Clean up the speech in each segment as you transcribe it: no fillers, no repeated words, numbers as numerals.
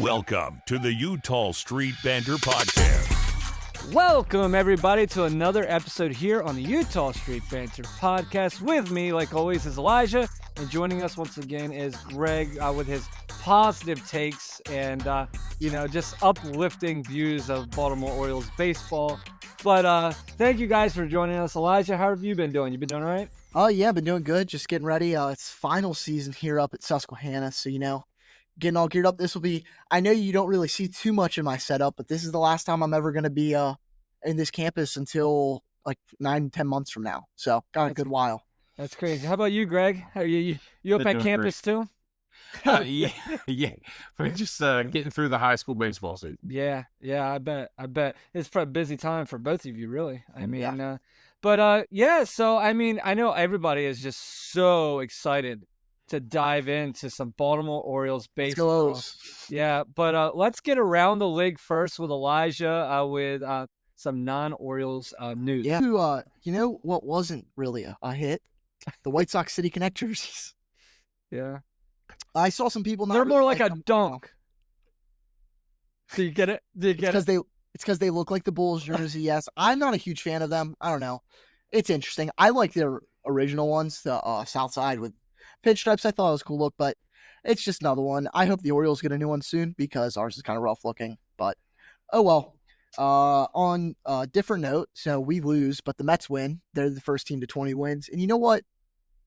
Welcome to the Eutaw Street Banter podcast. Welcome, everybody, to another episode here on the Eutaw Street Banter podcast. With me, like always, is Elijah, and joining us once again is Greg with his positive takes and, just uplifting views of Baltimore Orioles baseball. But thank you guys for joining us. Elijah, how have you been doing? You been doing all right? Oh, yeah, been doing good. Just getting ready. It's final season here up at Susquehanna, so, getting all geared up. This will be, I know you don't really see too much in my setup, but this is the last time I'm ever going to be in this campus until like 9-10 months from now. So got a good while. That's crazy. How about you, Greg? Are you up at campus too? Yeah. We're just getting through the high school baseball season. Yeah, I bet. It's probably a busy time for both of you, really. So, I know everybody is just so excited to dive into some Baltimore Orioles baseball. Yeah, but let's get around the league first with Elijah with some non-Orioles news. Yeah, you know what wasn't really a hit? The White Sox City Connect jerseys. Yeah. I saw some people. They're more like a dunk. Do you get it? It's because they look like the Bulls jersey. Yes, I'm not a huge fan of them. I don't know. It's interesting. I like their original ones, the South Side with pinstripes. I thought it was a cool look, but it's just another one. I hope the Orioles get a new one soon because ours is kind of rough looking. But oh well. On a different note, so we lose, but the Mets win. They're the first team to 20 wins, and you know what?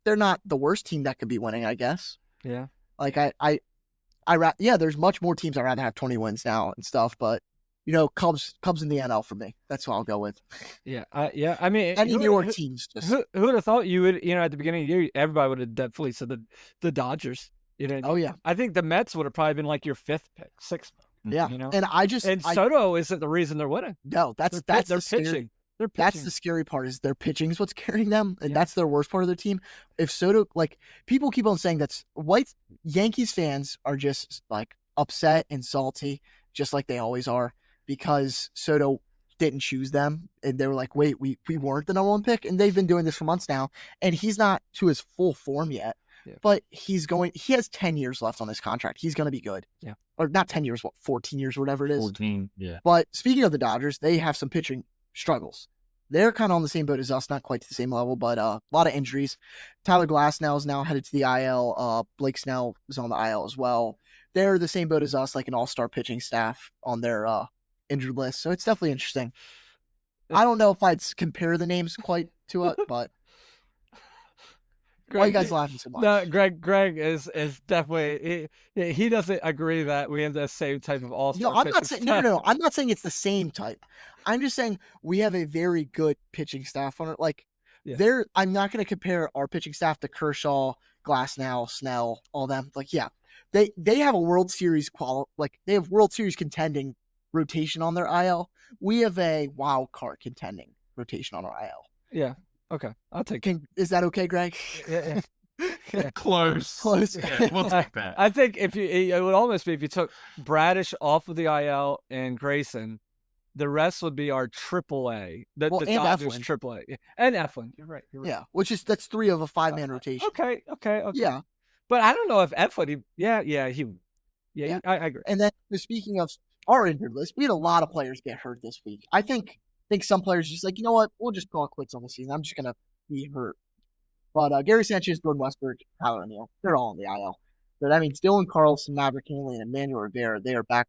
They're not the worst team that could be winning, I guess. Yeah. Like there's much more teams I'd rather have 20 wins now and stuff, but Cubs in the NL for me. That's what I'll go with. Yeah. I mean, any New York teams. Who would have thought you would? At the beginning of the year, everybody would have definitely said the Dodgers. Oh yeah. I think the Mets would have probably been like your fifth pick, sixth. Yeah. And Soto isn't the reason they're winning. No, that's they're the pitching. They're pitching. That's the scary part is their pitching is what's carrying them, and that's their worst part of their team. If Soto, people keep on saying that's Yankees fans are just like upset and salty, just like they always are, because Soto didn't choose them, and they were like, wait, we weren't the number one pick, and they've been doing this for months now, and he's not to his full form yet. Yeah. But he has 10 years left on this contract. He's going to be good. Yeah. Or not 10 years, 14 years, whatever it is. 14, yeah. But speaking of the Dodgers, they have some pitching struggles. They're kind of on the same boat as us, not quite to the same level, but a lot of injuries. Tyler Glasnow is now headed to the IL. Blake Snell is on the IL as well. They're the same boat as us, like an all-star pitching staff on their injured list. So it's definitely interesting. I don't know if I'd compare the names quite to it, but... Greg, why are you guys laughing so much? No, Greg is definitely he doesn't agree that we have the same type of all-star. No, I'm not saying no. I'm not saying it's the same type. I'm just saying we have a very good pitching staff on it. I'm not going to compare our pitching staff to Kershaw, Glasnow, Snell, all them. They have a World Series they have World Series contending rotation on their IL. We have a wild card contending rotation on our IL. Yeah. Okay, I'll take it. Is that okay, Greg? Yeah. Close. Yeah, we'll take that. I think it would almost be if you took Bradish off of the IL and Grayson, the rest would be our AAA. The Dodgers AAA and Eflin. You're right. Yeah, that's 3 of a 5-man rotation. Okay. Yeah, but I don't know if Eflin. I agree. And then speaking of our injured list, we had a lot of players get hurt this week. I think some players just like, you know what, we'll just call it quits on the season. I'm just going to be hurt. But Gary Sanchez, Jordan Westburg, Tyler O'Neill, they're all on the IL. So that means Dylan Carlson, Maverick Hanley, and Emmanuel Rivera, they are back.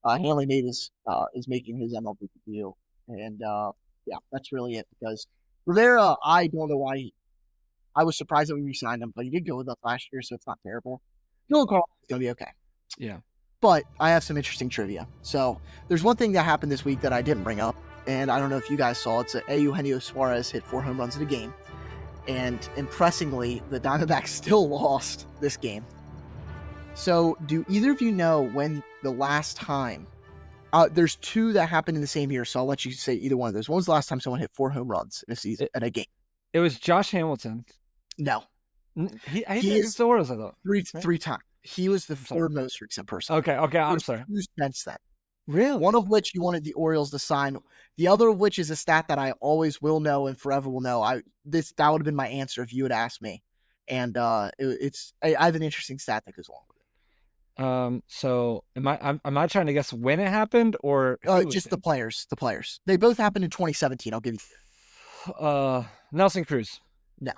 Hanley Mavis is making his MLB debut. And, that's really it. Because Rivera, I don't know why. I was surprised that we re-signed him, but he did go with us last year, so it's not terrible. Dylan Carlson is going to be okay. Yeah. But I have some interesting trivia. So there's one thing that happened this week that I didn't bring up. And I don't know if you guys saw, it's Eugenio Suarez hit 4 home runs in a game. And impressingly, the Diamondbacks still lost this game. So do either of you know when the last time, there's 2 that happened in the same year, so I'll let you say either one of those. When was the last time someone hit 4 home runs in a season, in a game? It was Josh Hamilton. No. He is the Orioles, I thought. Three times. He was the 3rd most recent person. Okay, I'm sorry. Who's benched that? Really? One of which you wanted the Orioles to sign. The other of which is a stat that I always will know and forever will know. That would have been my answer if you had asked me. And I have an interesting stat that goes along with So am I trying to guess when it happened or who it Just the did? players. The players. They both happened in 2017. I'll give you. Nelson Cruz. No.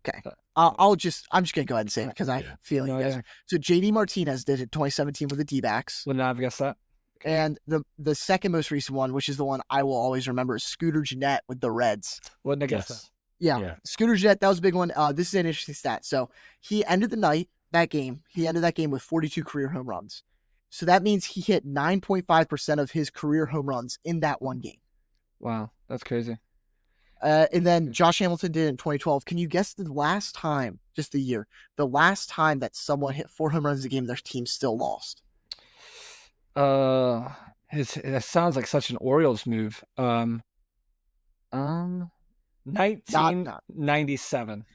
Okay. Uh, I'm just gonna go ahead and say it because I feel like No you guys. idea. So JD Martinez did it in 2017 with the D-backs, Would not have guessed that. and the second most recent one, which is the one I will always remember, is Scooter Gennett with the Reds. Wouldn't have guessed Yes. Yeah. Scooter Gennett, that was a big one. This is an interesting stat. So he ended the night that game. He ended that game with 42 career home runs. So that means he hit 9.5% of his career home runs in that one game. that. Wow, that's crazy. And then Josh Hamilton did it in 2012. Can you guess the last time, just the year, the last time that someone hit 4 home runs a game, their team still lost? It sounds like such an Orioles move. 1997.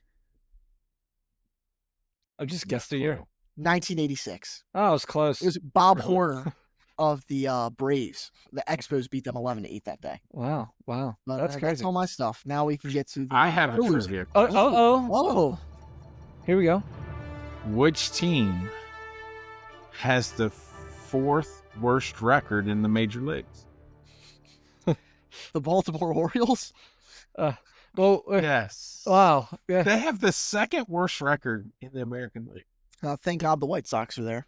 I just guessed the year. 1986. Oh, it was close. It was Bob Really? Horner of the Braves. The Expos beat them 11-8 that day. Wow. But, That's That's crazy. all my stuff. Now we can get to the I have a Brewers. trivia. Oh. Whoa. Here we go. Which team has the 4th worst record in the major leagues? The Baltimore Orioles. Yes. Wow. Yeah. They have the 2nd worst record in the American League. Thank God the White Sox are there.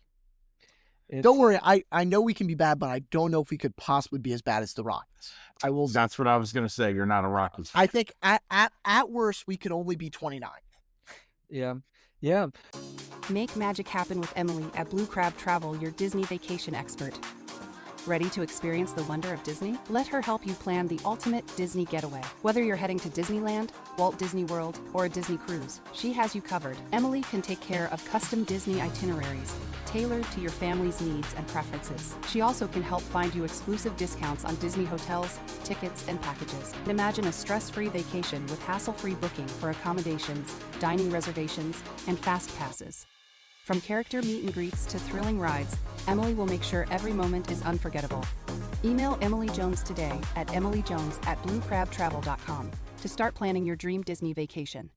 It's- Don't worry. I know we can be bad, but I don't know if we could possibly be as bad as the Rockets. I will. That's what I was going to say. You're not a Rockies. I think at worst we could only be 29. Yeah. Yeah. Make magic happen with Emily at Blue Crab Travel, your Disney vacation expert. Ready to experience the wonder of Disney? Let her help you plan the ultimate Disney getaway. Whether you're heading to Disneyland, Walt Disney World, or a Disney cruise, she has you covered. Emily can take care of custom Disney itineraries, tailored to your family's needs and preferences. She also can help find you exclusive discounts on Disney hotels, tickets, and packages. Imagine a stress-free vacation with hassle-free booking for accommodations, dining reservations, and fast passes. From character meet and greets to thrilling rides, Emily will make sure every moment is unforgettable. Email Emily Jones today at emilyjones@bluecrabtravel.com to start planning your dream Disney vacation.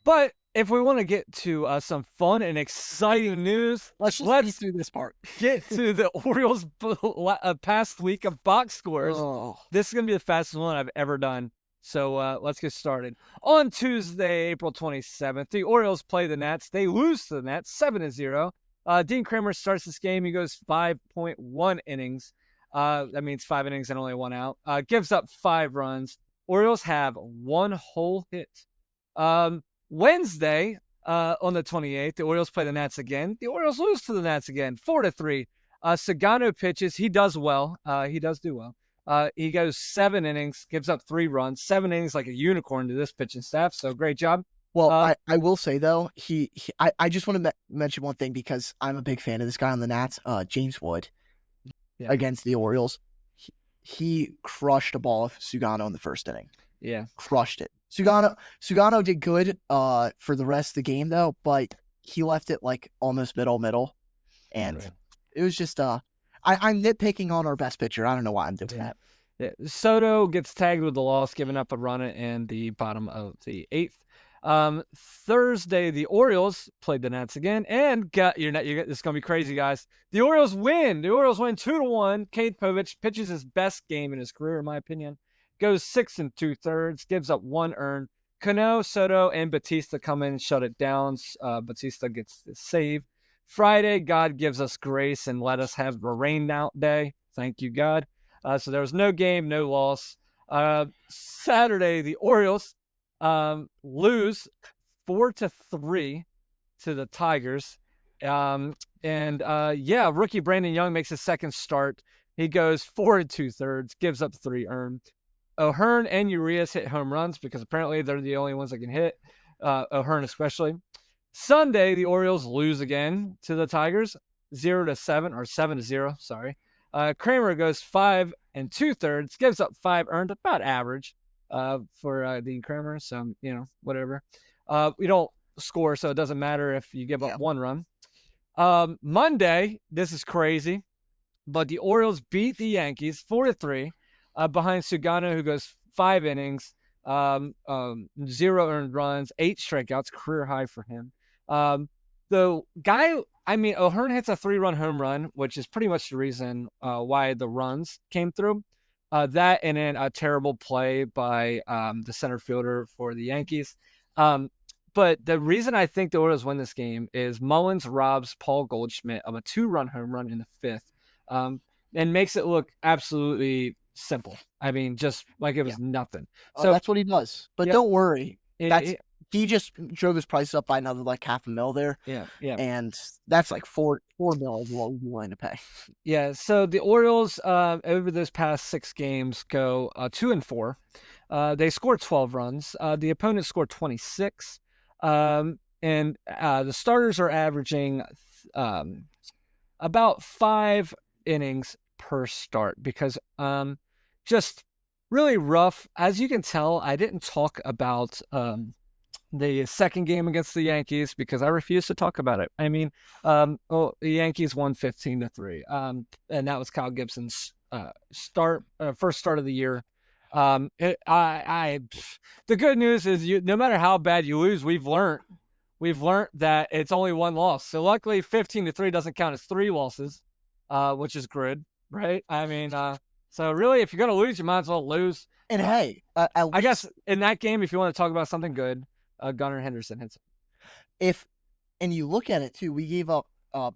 But if we want to get to some fun and exciting news, Let's just beat through this part. get to the Orioles past week of box scores. Oh. This is going to be the fastest one I've ever done. So let's get started. On Tuesday, April 27th, the Orioles play the Nats. They lose to the Nats 7-0. Dean Kramer starts this game. He goes 5.1 innings. That means 5 innings and only 1 out. Gives up 5 runs. Orioles have 1 whole hit. Wednesday, on the 28th, the Orioles play the Nats again. The Orioles lose to the Nats again, 4-3. Sagano pitches. He does well. He does do well. He goes 7 innings, gives up 3 runs. 7 innings like a unicorn to this pitching staff. So great job. Well, I will say though, I just want to mention one thing because I'm a big fan of this guy on the Nats, James Wood, against the Orioles. He crushed a ball of Sugano in the first inning. Yeah, Crushed it. Sugano did good for the rest of the game though, but he left it like almost middle, and Right. it was just I'm nitpicking on our best pitcher. I don't know why I'm doing that. Yeah. Soto gets tagged with the loss, giving up a run in the bottom of the 8th. Thursday, the Orioles played the Nats again, and this is gonna be crazy, guys. The Orioles win. The Orioles win 2-1. Kate Povich pitches his best game in his career, in my opinion. Goes 6 2/3, gives up 1 earned. Cano, Soto, and Batista come in and shut it down. Batista gets the save. Friday, God gives us grace and let us have a rain out day. Thank you, God. So there was no game, no loss. Saturday, the Orioles lose 4-3 to the Tigers. Rookie Brandon Young makes his second start. He goes 4 2/3, gives up 3 earned. O'Hearn and Urias hit home runs because apparently they're the only ones that can hit. O'Hearn especially. Sunday, the Orioles lose again to the Tigers, 0-7 or 7-0. Sorry. Kramer goes 5 2/3, gives up 5 earned, about average for Dean Kramer. So whatever. We don't score, so it doesn't matter if you give up 1 run. Monday, this is crazy, but the Orioles beat the Yankees 4-3 behind Sugano, who goes 5 innings, 0 earned runs, 8 strikeouts, career high for him. The the guy, I mean, O'Hearn hits a 3-run home run, which is pretty much the reason why the runs came through. That and then a terrible play by the center fielder for the Yankees. But the reason I think the Orioles win this game is Mullins robs Paul Goldschmidt of a 2-run home run in the 5th, and makes it look absolutely simple. I mean, just like it was nothing. So that's what he does. But don't worry. He just drove his price up by another like $500,000 there. Yeah. And that's like $4 million is what we're willing to pay. Yeah. So the Orioles over those past 6 games go 2-4. They scored 12 runs. The opponent scored 26. And the starters are averaging about 5 innings per start because just really rough. As you can tell, I didn't talk about the second game against the Yankees because I refuse to talk about it. I mean, the Yankees won 15-3, and that was Kyle Gibson's first start of the year. The good news is no matter how bad you lose, we've learned that it's only 1 loss. So luckily 15-3 doesn't count as 3 losses, which is good, right? I mean, so really if you're going to lose, you might as well lose. And hey, I guess in that game, if you want to talk about something good, Gunnar Henderson hits it. And you look at it too, we gave up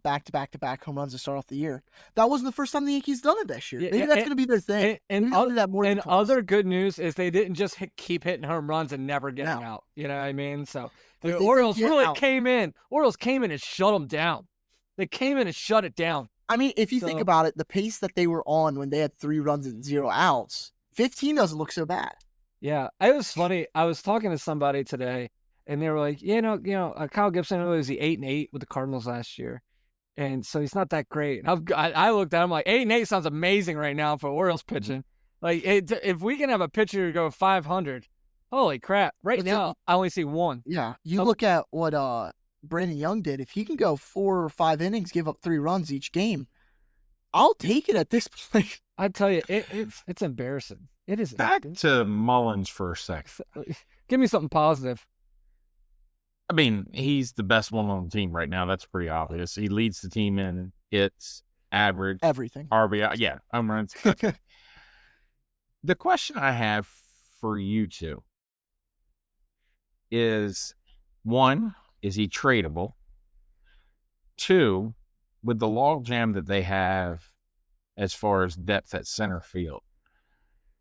back-to-back home runs to start off the year. That wasn't the first time the Yankees done it this year. Maybe that's going to be their thing. And other good news is they didn't just keep hitting home runs and never getting out. You know what I mean? So the Orioles really came in. Orioles came in and shut them down. They came in and shut it down. I mean, if you think about it, the pace that they were on when they had 3 runs and 0 outs, 15 doesn't look so bad. Yeah, it was funny. I was talking to somebody today, and they were like, Kyle Gibson was 8-8 with the Cardinals last year, and so he's not that great. And I looked at him like 8-8 sounds amazing right now for Orioles pitching. Like if we can have a pitcher go 500, holy crap! Right now I only see 1. Yeah, you look at what Brandon Young did. If he can go 4 or 5 innings, give up 3 runs each game, I'll take it at this point. I tell you, it's embarrassing. It is. Back to Mullins for a second. Give me something positive. I mean, he's the best one on the team right now. That's pretty obvious. He leads the team in hits, average, everything. RBI. Yeah, home runs. The question I have for you two is, 1, is he tradable? 2, with the logjam that they have as far as depth at center field,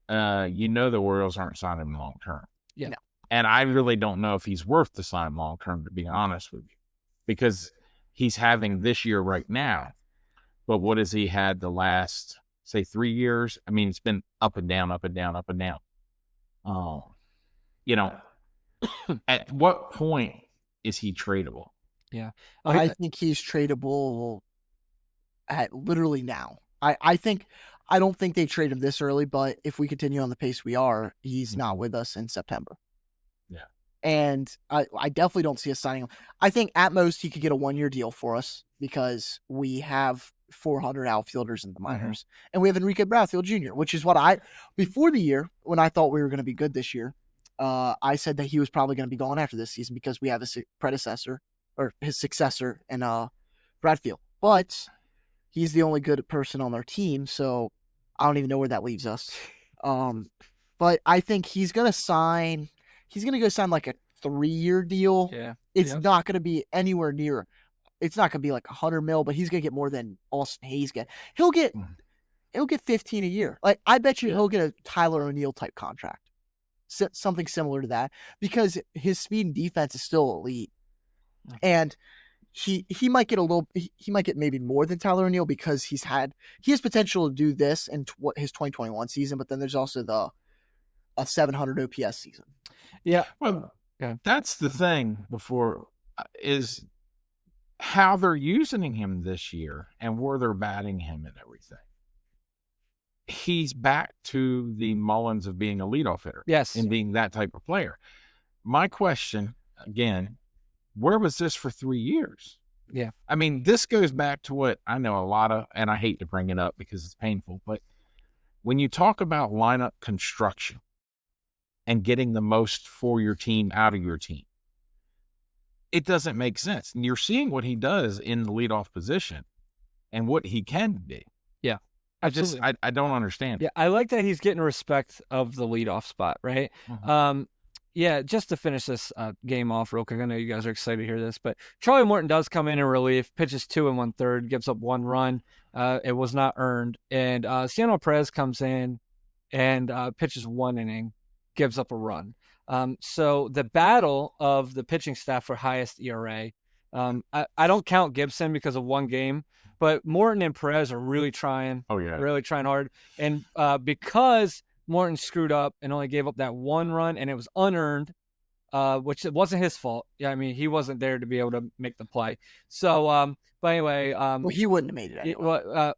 the Orioles aren't signing him long term. Yeah. No. And I really don't know if he's worth the sign long term, to be honest with you, because he's having this year right now. But what has he had the last, say, 3 years? I mean, it's been up and down, up and down, up and down. At what point is he tradable? Yeah. I think he's tradable at literally now. I don't think they trade him this early, but if we continue on the pace we are, he's not with us in September. Yeah. And I definitely don't see us signing him. I think at most he could get a 1-year deal for us because we have 400 outfielders in the minors. Mm-hmm. And we have Enrique Bradfield Jr., which is what before the year, when I thought we were going to be good this year, I said that he was probably going to be gone after this season because we have his successor in Bradfield. But he's the only good person on our team, so I don't even know where that leaves us. But I think he's going to go sign like a 3-year deal. Yeah. It's not going to be anywhere near. It's not going to be like $100 million, but he's going to get more than Austin Hayes get. He'll get 15 a year. Like I bet you he'll get a Tyler O'Neill type contract. Something similar to that because his speed and defense is still elite. And he might get he might get maybe more than Tyler O'Neill because he has potential to do this in his 2021 season, but then there's also a 700 OPS season. Yeah. Well, that's the thing is how they're using him this year and where they're batting him and everything. He's back to the Mullins of being a leadoff hitter. Yes. And being that type of player. My question, again, where was this for 3 years? Yeah. I mean, this goes back to what I know a lot of, and I hate to bring it up because it's painful, but when you talk about lineup construction and getting the most for your team out of your team, it doesn't make sense. And you're seeing what he does in the leadoff position and what he can be. Yeah, I absolutely. I don't understand. Yeah, I like that he's getting respect of the leadoff spot, right? Mhm. Yeah, just to finish this game off real quick, I know you guys are excited to hear this, but Charlie Morton does come in relief, pitches 2 1/3, gives up 1 run. It was not earned. And Ciano Perez comes in and pitches 1 inning, gives up a run. So the battle of the pitching staff for highest ERA, I don't count Gibson because of 1 game, but Morton and Perez are really trying. Oh, yeah. Really trying hard. And because Morton screwed up and only gave up that 1 run, and it was unearned, which it wasn't his fault. Yeah, I mean, he wasn't there to be able to make the play. So, but anyway, Well, he wouldn't have made it anyway.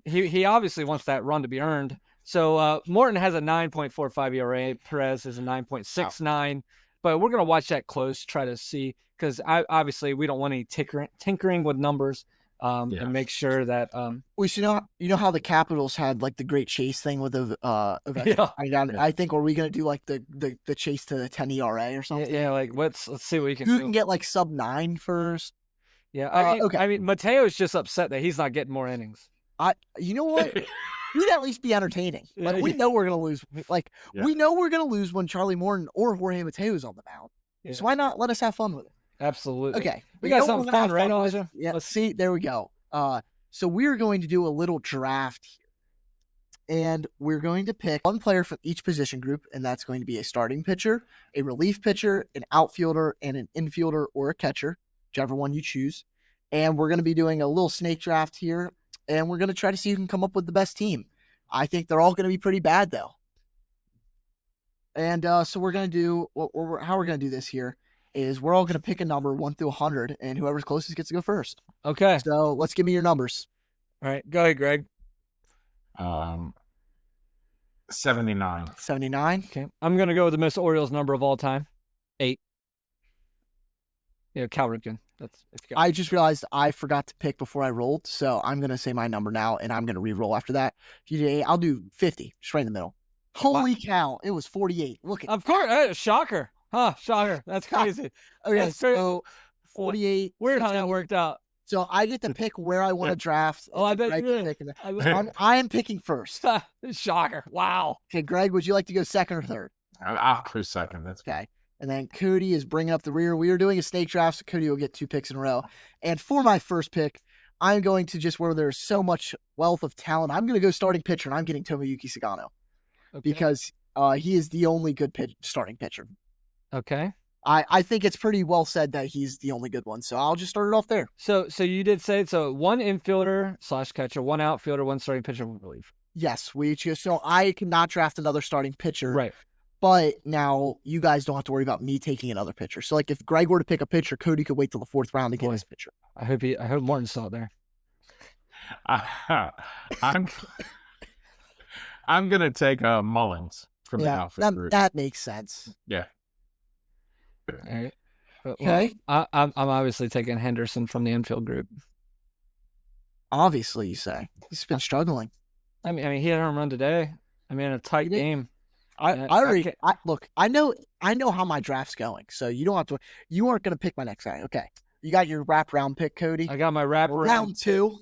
he obviously wants that run to be earned. So Morton has a 9.45 ERA. Perez is a 9.69. But we're gonna watch that close, try to see, because obviously we don't want any tinkering with numbers. And make sure that we should you know how the Capitals had like the great chase thing with the I think, are we gonna do like the chase to the 10 ERA or something? Yeah, like let's see what we can do. You can get like sub 9 first. Yeah, okay. I mean, Mateo's just upset that he's not getting more innings. You know what? We'd at least be entertaining. Like, we know we're gonna lose. Like we know we're gonna lose when Charlie Morton or Jorge Mateo's on the mound. Yeah. So why not let us have fun with it? Absolutely. Okay. We got something fun, right, Elijah? Yeah. Let's see. There we go. So we're going to do a little draft here. And we're going to pick 1 player from each position group, and that's going to be a starting pitcher, a relief pitcher, an outfielder, and an infielder or a catcher, whichever one you choose. And we're going to be doing a little snake draft here, and we're going to try to see who can come up with the best team. I think they're all going to be pretty bad, though. And so we're going to do how we're going to do this here is we're all going to pick a number 1 through 100, and whoever's closest gets to go first. Okay. So let's give me your numbers. All right. Go ahead, Greg. 79. 79. Okay. I'm going to go with the most Orioles number of all time, 8. Yeah, Cal Ripken. I just realized I forgot to pick before I rolled, so I'm going to say my number now, and I'm going to re-roll after that. If you did 8, I'll do 50, just right in the middle. Holy cow, it was 48. Look at Of course. Shocker. Huh, shocker. That's crazy. Okay, That's crazy. so 48. Weird how that worked out. So I get to pick where I want to draft. Oh, I bet Greg you can did. pick. I am picking first. Shocker. Wow. Okay, Greg, would you like to go second or third? I'll go second. That's okay. And then Cody is bringing up the rear. We are doing a snake draft, so Cody will get 2 picks in a row. And for my first pick, I'm going to just where there's so much wealth of talent, I'm going to go starting pitcher, and I'm getting Tomoyuki Sagano. Okay. Because he is the only good starting pitcher. Okay. I think it's pretty well said that he's the only good one, so I'll just start it off there. So you did say 1 infielder / catcher, 1 outfielder, 1 starting pitcher, 1 relief. Yes, so I cannot draft another starting pitcher. Right. But now you guys don't have to worry about me taking another pitcher. So like if Greg were to pick a pitcher, Cody could wait till the 4th round to get his pitcher. I hope Morton saw it there. I'm gonna take Mullins from the outfit group. That makes sense. Yeah. All right. Okay. I'm obviously taking Henderson from the infield group. Obviously, you say. He's been struggling. I mean, he had a home run today. I mean, a tight game. Look, I know how my draft's going, so you don't have to. You aren't going to pick my next guy. Okay. You got your wraparound pick, Cody. I got my wraparound. Round 2.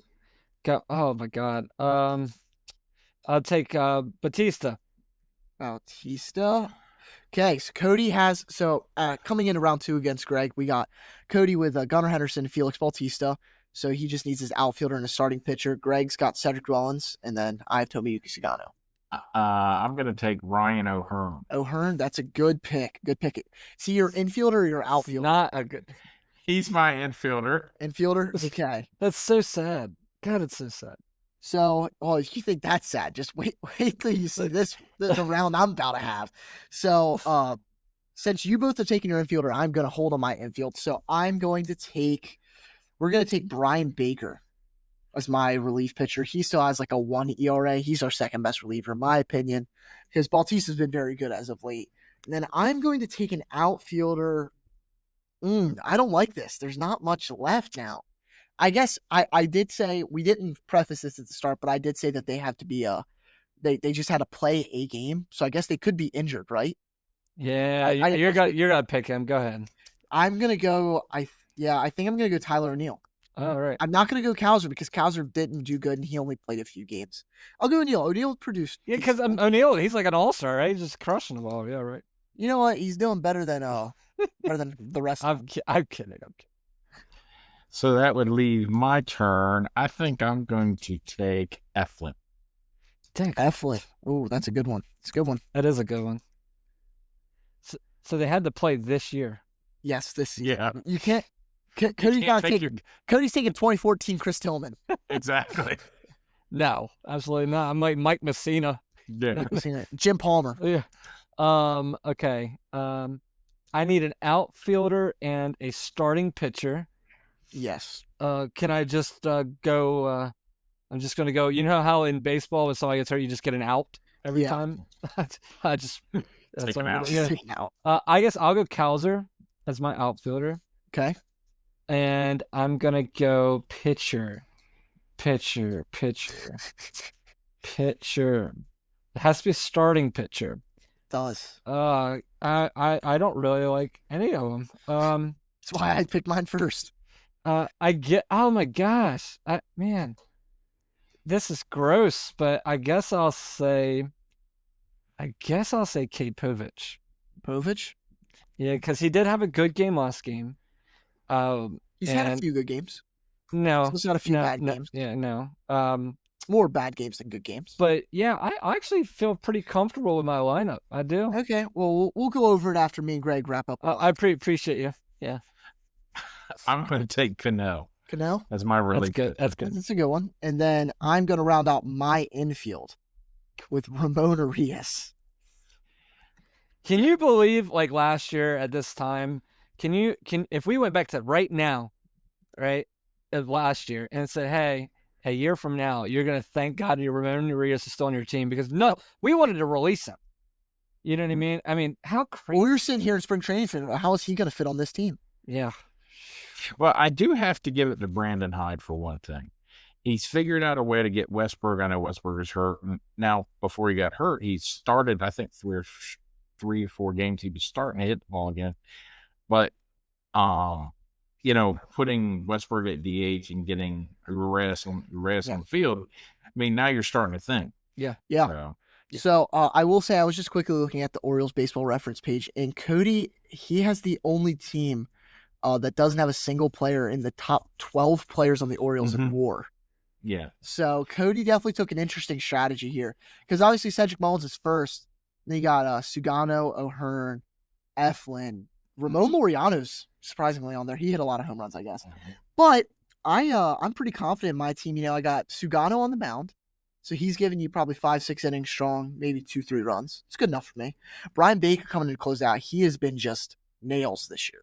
Oh my God. I'll take Bautista. Bautista. Okay, so Cody has coming into round 2 against Greg, we got Cody with Gunnar Henderson and Felix Bautista. So he just needs his outfielder and a starting pitcher. Greg's got Cedric Dwellins, and then I have Tomoyuki Sagano. I'm gonna take Ryan O'Hearn. O'Hearn, that's a good pick. Good pick. See, your infielder or your outfielder? Not a good. He's my infielder. Infielder. Okay. That's so sad. God, it's so sad. So, if you think that's sad, just wait till you see this round I'm about to have. So, since you both have taken your infielder, I'm going to hold on my infield. So, we're going to take Brian Baker as my relief pitcher. He still has like a 1 ERA. He's our second best reliever, in my opinion, because Bautista's been very good as of late. And then I'm going to take an outfielder. I don't like this. There's not much left now. I guess I did say, we didn't preface this at the start, but I did say that they have to be they just had to play a game. So I guess they could be injured, right? Yeah, you're gonna pick him. Go ahead. I'm gonna go. I think I'm gonna go Tyler O'Neill. All right. I'm not gonna go Cowser because Cowser didn't do good and he only played a few games. I'll go O'Neill. O'Neill produced. Yeah, because O'Neill, he's like an all-star, right? He's just crushing the ball. Yeah, right. You know what? He's doing better than the rest. I'm kidding. So that would leave my turn. I think I'm going to take Eflin. Eflin. Oh, that's a good one. It's a good one. That is a good one. So they had to play this year. Yes, this season. Yeah. You can't. Cody's not taking. Cody's taking 2014 Chris Tillman. Exactly. No, absolutely not. I'm like Mike Messina. Yeah. Jim Palmer. Yeah. Okay. I need an outfielder and a starting pitcher. Yes. Can I just go? I'm just gonna go. You know how in baseball, when somebody gets hurt, you just get an out every time. I just Take him out. Take him out. I guess I'll go Cowser as my outfielder, Okay. and I'm gonna go pitcher. It has to be a starting pitcher. Does. I don't really like any of them. That's why I picked mine first. Oh my gosh, man, this is gross. But I guess I'll say Kate Povich. Povich. Yeah, because he did have a good game last game. He's had a few good games. No, He's got a few bad games. Yeah, no. More bad games than good games. But yeah, I actually feel pretty comfortable with my lineup. I do. Okay, well, we'll go over it after me and Greg wrap up. I appreciate you. Yeah. I'm going to take Cano. Cano? That's my really good. That's good. That's a good one. And then I'm going to round out my infield with Ramon Arias. Can you believe, like last year at this time, if we went back to right now, right, of last year, and said, hey, a year from now, you're going to thank God Ramon Arias is still on your team because we wanted to release him. You know what I mean? I mean, how crazy. Well, we were sitting here in spring training. How is he going to fit on this team? Yeah. Well, I do have to give it to Brandon Hyde for one thing. He's figured out a way to get Westberg. I know Westberg is hurt. Now, before he got hurt, he started, I think, three or four games he was starting to hit the ball again. But, putting Westberg at DH and getting rest on the field, I mean, now you're starting to think. Yeah. So I will say I was just quickly looking at the Orioles baseball reference page, and Cody, he has the only team that doesn't have a single player in the top 12 players on the Orioles in WAR. Yeah. So Cody definitely took an interesting strategy here because obviously Cedric Mullins is first. Then you got Sugano, O'Hearn, Eflin, Ramon Laureano's surprisingly on there. He hit a lot of home runs, I guess. But I'm pretty confident in my team. You know, I got Sugano on the mound. So he's giving you probably 5-6 innings strong, maybe 2-3 runs. It's good enough for me. Brian Baker coming in to close out. He has been just nails this year.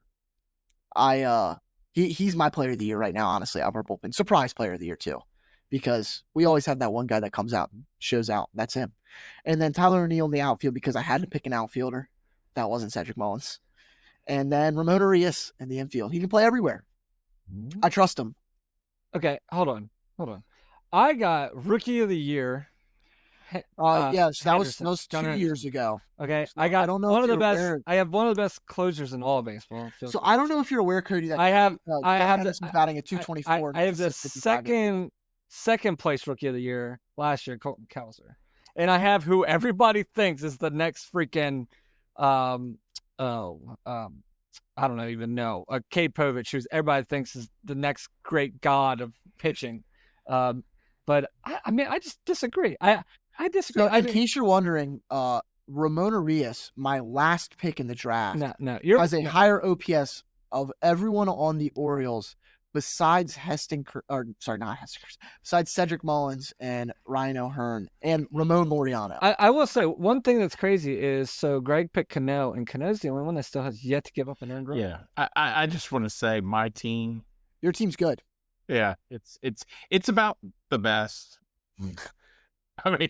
He's my player of the year right now, honestly, out of our bullpen. Surprise player of the year, too. Because we always have that one guy that comes out and shows out. That's him. And then Tyler O'Neill in the outfield because I had to pick an outfielder. That wasn't Cedric Mullins. And then Ramon Arias in the infield. He can play everywhere. I trust him. Okay, hold on. I got Rookie of the Year. Yes, that was 2 Henderson. years ago. Okay, So I got I don't know one if of the you're best. aware. I have one of the best closers in all of baseball. So I don't know if you're aware, Cody, that I have Henderson batting at 224. I have the second place Rookie of the Year last year, Colton Cowser, and I have who everybody thinks is the next freaking I don't even know. Kate Povich, who everybody thinks is the next great god of pitching. But I mean, I just disagree. I disagree. So in case you're wondering, Ramon Arias, my last pick in the draft, has a higher OPS of everyone on the Orioles besides besides Cedric Mullins and Ryan O'Hearn and Ramon Laureano. I will say one thing that's crazy is so Greg picked Cano, and Cano's the only one that still has yet to give up an earned run. Yeah. I just want to say my team. Your team's good. Yeah, it's about the best. I mean,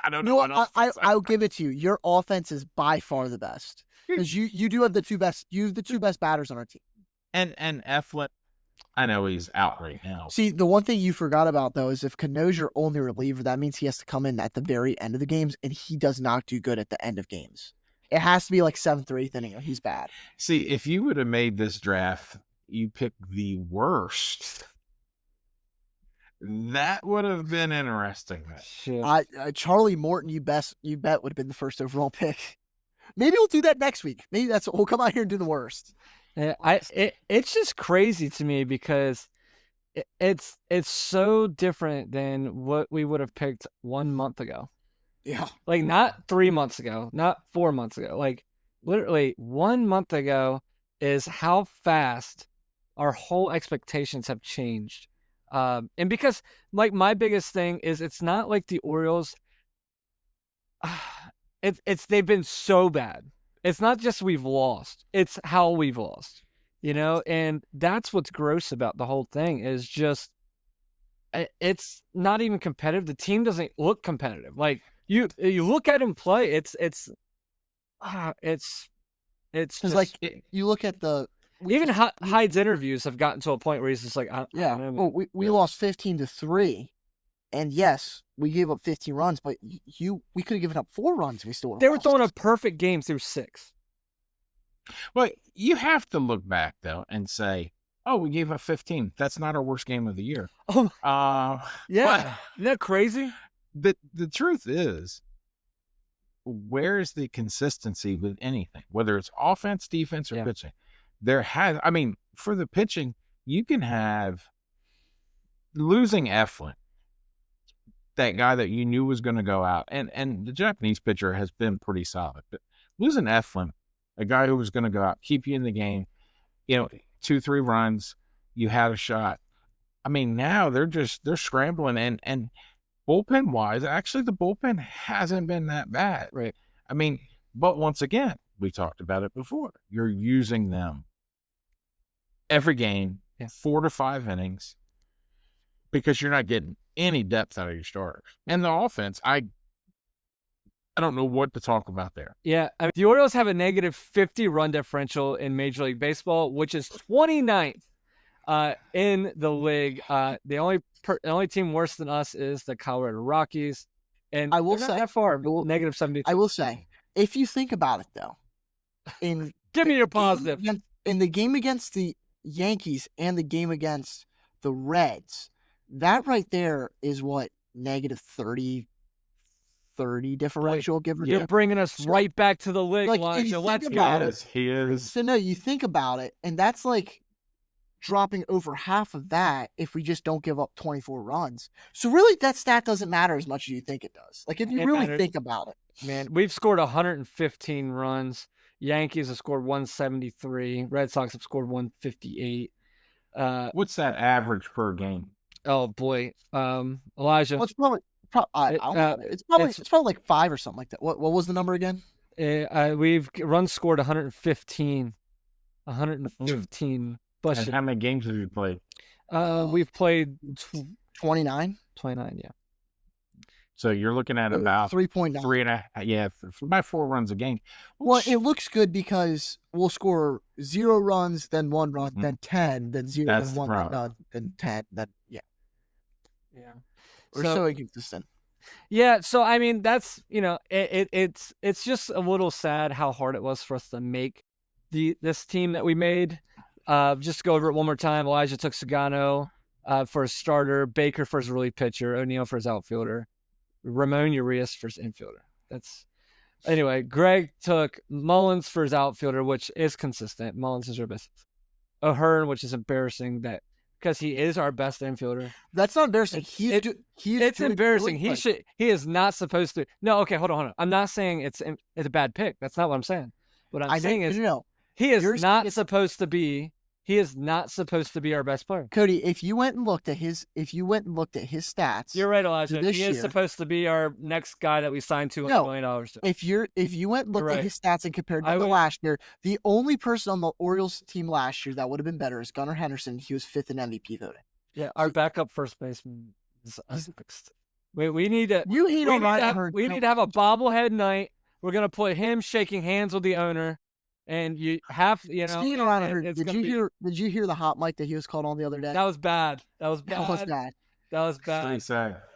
I don't know. What else to say. I'll give it to you. Your offense is by far the best because you do have the two best. You have the two best batters on our team. And Eflin, I know he's out right now. See, the one thing you forgot about though is if Cano's your only reliever, that means he has to come in at the very end of the games, and he does not do good at the end of games. It has to be like 7th or 8th inning. Or he's bad. See, if you would have made this draft, you picked the worst. That would have been interesting. Shit. Charlie Morton, you bet would have been the first overall pick. Maybe we'll do that next week. Maybe we'll come out here and do the worst. It's just crazy to me because it's so different than what we would have picked 1 month ago. Yeah. Like not 3 months ago, not 4 months ago. Like literally 1 month ago is how fast our whole expectations have changed. And because like my biggest thing is it's not like the Orioles. They've been so bad. It's not just we've lost. It's how we've lost. And that's what's gross about the whole thing is just it's not even competitive. The team doesn't look competitive. Like you look at him play, it's just like you look at the even Hyde's interviews have gotten to a point where he's just like, I don't know. Well, we lost 15-3, and yes, we gave up 15 runs, but we could have given up 4 runs. We still they were lost. throwing a perfect game through 6. Well, you have to look back though and say, "Oh, we gave up 15. That's not our worst game of the year." Oh, yeah, isn't that crazy? The truth is, where's the consistency with anything, whether it's offense, defense, or pitching? For the pitching, you can have losing Eflin, that guy that you knew was going to go out, and the Japanese pitcher has been pretty solid, but losing Eflin, a guy who was going to go out, keep you in the game, 2-3 runs, you had a shot. Now they're scrambling and bullpen wise, actually the bullpen hasn't been that bad. Right. But once again, we talked about it before. You're using them every game, 4 to 5 innings, because you're not getting any depth out of your starters. And the offense, I don't know what to talk about there. Yeah, the Orioles have a negative 50 run differential in Major League Baseball, which is 29th in the league. The only team worse than us is the Colorado Rockies, and I will they're say not that far, negative 72. I will say, if you think about it though, give me your positive. In the game against the Yankees and the game against the Reds, that right there is what, negative 30 differential, give or take. You're bringing us right back to the league, Elijah. Let's go. He is. So no, you think about it, and that's like dropping over half of that if we just don't give up 24 runs. So really, that stat doesn't matter as much as you think it does. Like if you really think about it. Man, we've scored 115 runs. Yankees have scored 173. Red Sox have scored 158. What's that average per game? Oh boy, Elijah. Well, it's probably I don't know. It's probably like 5 or something like that. What was the number again? We've runs scored 115. 115. And how many games have you played? We've played 29. 29, yeah. So you're looking at about 3.9. 3.5, yeah, about 4 runs a game. Well, it looks good because we'll score 0 runs, then 1 run, then 10, then 0, then 1, then none, then 10, then yeah. We're so inconsistent. Yeah, so that's it's just a little sad how hard it was for us to make this team that we made. Just to go over it one more time. Elijah took Sagano for his starter, Baker for his relief pitcher, O'Neill for his outfielder, Ramon Urias for his infielder. Anyway, Greg took Mullins for his outfielder, which is consistent. Mullins is our best. O'Hearn, which is embarrassing because he is our best infielder. That's not embarrassing. It's embarrassing. He is not supposed to. No, okay, hold on. I'm not saying it's a bad pick. That's not what I'm saying. What I'm saying is he is not supposed to be. He is not supposed to be our best player. Cody, if you went and looked at his stats, you're right, Elijah. He is supposed to be our next guy that we signed $200 million to. If you went and looked at his stats and compared to last year, the only person on the Orioles team last year that would have been better is Gunnar Henderson. He was 5th in MVP voting. Yeah, our backup first baseman is fixed. We need to. You hate on Ryan. We need to have a bobblehead night. We're gonna put him shaking hands with the owner. And you have, Speaking around here, did you hear the hot mic that he was called on the other day? That was bad. That was bad. What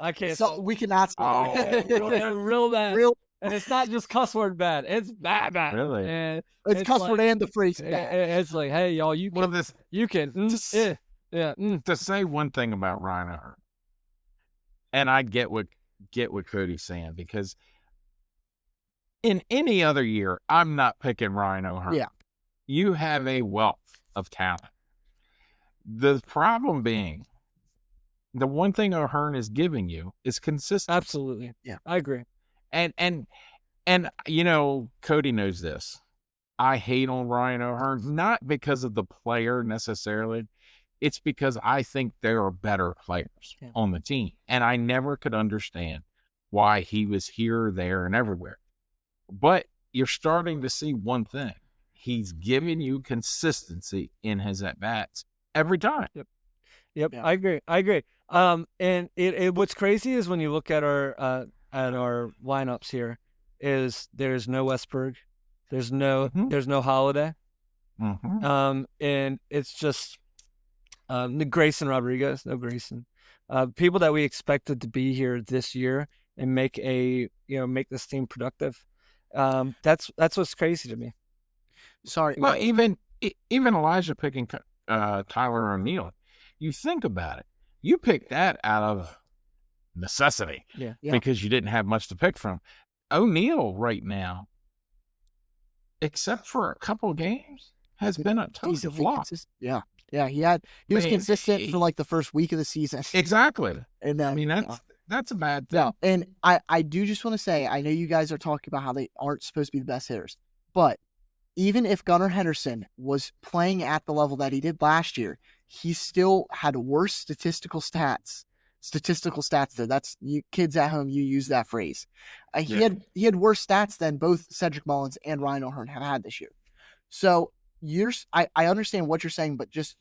I can't. So we cannot. Real bad. And it's not just cuss word bad. It's bad. Really? And It's cuss word and the phrase bad. it's like, hey, y'all, you Well, can. You can. to say one thing about Ryan O'Hearn, and I get what Cody's saying, because in any other year, I'm not picking Ryan O'Hearn. Yeah. You have a wealth of talent. The problem being, the one thing O'Hearn is giving you is consistency. Absolutely. Yeah. I agree. And Cody knows this. I hate on Ryan O'Hearn, not because of the player necessarily. It's because I think there are better players on the team. And I never could understand why he was here, there, and everywhere. But you're starting to see one thing. He's giving you consistency in his at-bats every time. Yep. Yeah. I agree. And what's crazy is when you look at our lineups here, is there's no Westberg, there's no Holiday, and it's just Grayson Rodriguez, no Grayson, people that we expected to be here this year and make this team productive. That's what's crazy to me. Sorry. Well, even Elijah picking Tyler O'Neill, you think about it. You picked that out of necessity, because you didn't have much to pick from. O'Neill right now, except for a couple of games, has been a total flop. Yeah. He was consistent for like the first week of the season. Exactly. And then, I mean, that's a bad thing. No, and I do just want to say, I know you guys are talking about how they aren't supposed to be the best hitters, but even if Gunnar Henderson was playing at the level that he did last year, he still had worse statistical stats there. That's you kids at home. You use that phrase. He had worse stats than both Cedric Mullins and Ryan O'Hearn have had this year. So I understand what you're saying, but just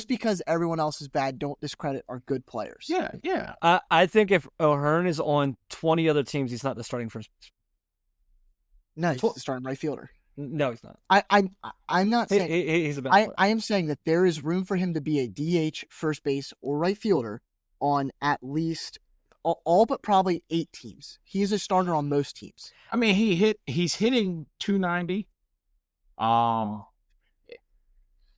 because everyone else is bad, don't discredit our good players. Yeah. I think if O'Hearn is on 20 other teams, he's not the starting first baseman. No, he's the starting right fielder. No, he's not. I'm not saying he's a bad player. I am saying that there is room for him to be a DH, first base, or right fielder on at least all but probably 8 teams. He is a starter on most teams. I mean, he's hitting 290.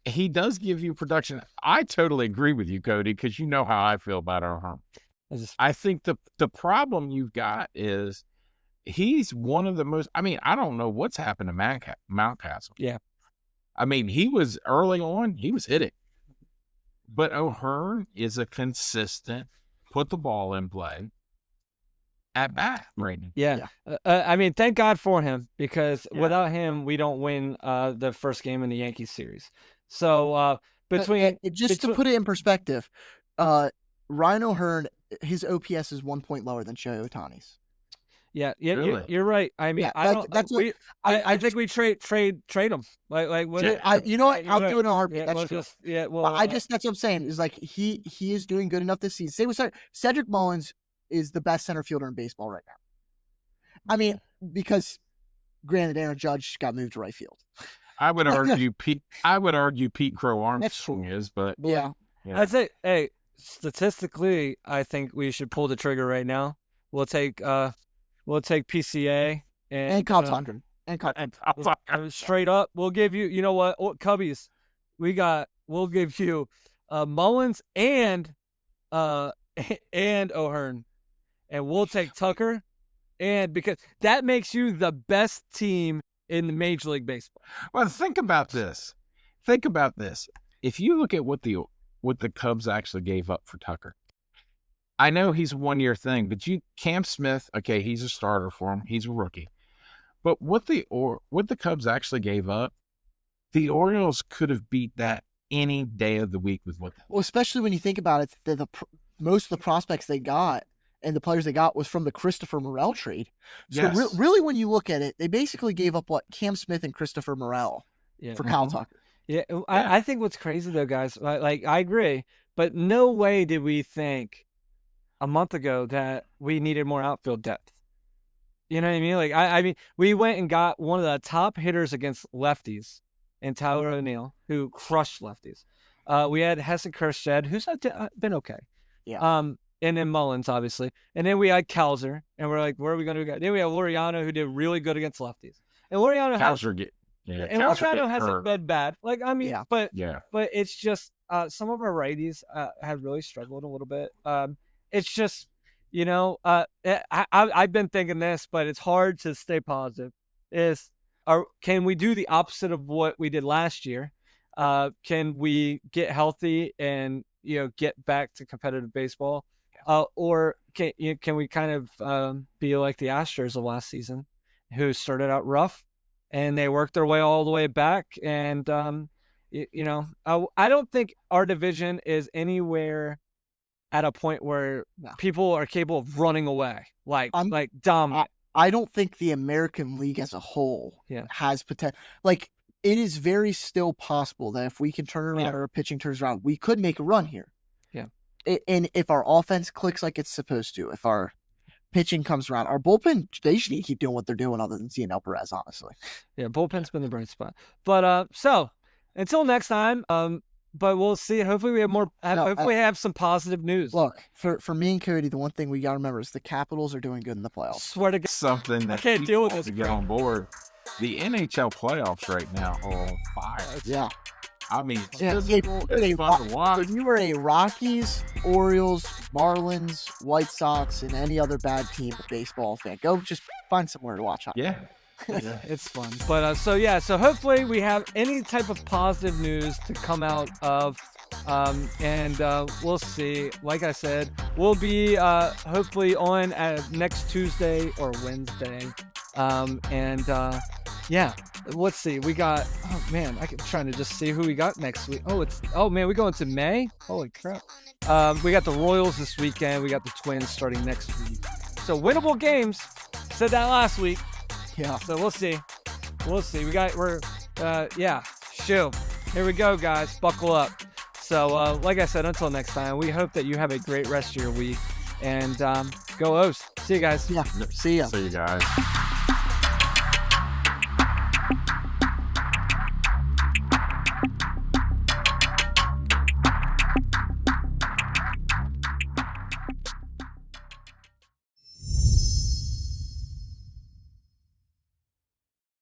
He does give you production. I totally agree with you, Cody, because you know how I feel about O'Hearn. I think the problem you've got is he's one of the most. I mean, I don't know what's happened to Mountcastle. Yeah, I mean, he was early on. He was hitting, but O'Hearn is a consistent put the ball in play at bat right now. Yeah. I mean, thank God for him, because without him, we don't win the first game in the Yankees series. So to put it in perspective, Ryan O'Hearn, his OPS is 1 point lower than Shohei Ohtani's. Yeah, really? You're right. I mean, I think we trade him. Like what? You know what? I'll do it in a heartbeat. That's true. That's what I'm saying is like he is doing good enough this season. Say with Cedric Mullins is the best center fielder in baseball right now. I mean, because granted, Aaron Judge got moved to right field. I would argue Pete Crow Armstrong is, but yeah. I'd say, hey, statistically, I think we should pull the trigger right now. We'll take PCA and Kyle Tundren and straight up. We'll give you, you know what, Cubbies, we'll give you Mullins and O'Hearn, and we'll take Tucker, and because that makes you the best team in the Major League Baseball. Well, think about this. If you look at what the Cubs actually gave up for Tucker, I know he's a 1-year thing, but Cam Smith, okay, he's a starter for him. He's a rookie. But what the Cubs actually gave up, the Orioles could have beat that any day of the week with what. Well, especially when you think about it, most of the prospects they got and the players they got was from the Christopher Morel trade. So Yes. Really, when you look at it, they basically gave up Cam Smith and Christopher Morel for Kyle Tucker. Yeah, I think what's crazy though, guys, like I agree, but no way did we think a month ago that we needed more outfield depth. You know what I mean? Like I mean, we went and got one of the top hitters against lefties in Tyler O'Neill, who crushed lefties. We had Hesson Kjerstad, who's been okay. Yeah. and then Mullins, obviously. And then we had Kelsner, and we're like, where are we going to go? Then we have Laureano, who did really good against lefties. And Laureano hasn't been bad. Like, I mean, but it's just some of our righties have really struggled a little bit. It's just, I've been thinking this, but it's hard to stay positive. Can we do the opposite of what we did last year? Can we get healthy and get back to competitive baseball, or can we kind of be like the Astros of last season, who started out rough and they worked their way all the way back? And I don't think our division is anywhere at a point where people are capable of running away like dominant. I don't think the American League as a whole has potential. Like, it is very still possible that if we can turn around or our pitching turns around, we could make a run here. Yeah. And if our offense clicks like it's supposed to, if our pitching comes around, our bullpen, they should keep doing what they're doing other than CNL Perez, honestly. Yeah, bullpen's been the bright spot. But so until next time, but we'll see. Hopefully we have more. Hopefully we have some positive news. Look, for me and Cody, the one thing we got to remember is the Capitals are doing good in the playoffs. Swear to God, something that I can't deal with this. To get on board. The NHL playoffs right now are on fire. Yeah. I mean, it's fun to watch. If you were a Rockies, Orioles, Marlins, White Sox, and any other bad team baseball fan, go just find somewhere to watch. Yeah. It's fun. But so hopefully we have any type of positive news to come out of, and we'll see. Like I said, we'll be hopefully on next Tuesday or Wednesday, let's see. We got, I'm trying to just see who we got next week. We go into May. Holy crap. We got the Royals this weekend. We got the Twins starting next week. So winnable games. Said that last week. Yeah. So we'll see. Here we go, guys. Buckle up. So, like I said, until next time, we hope that you have a great rest of your week. And go O's. See you guys. Yeah. See ya. See you guys.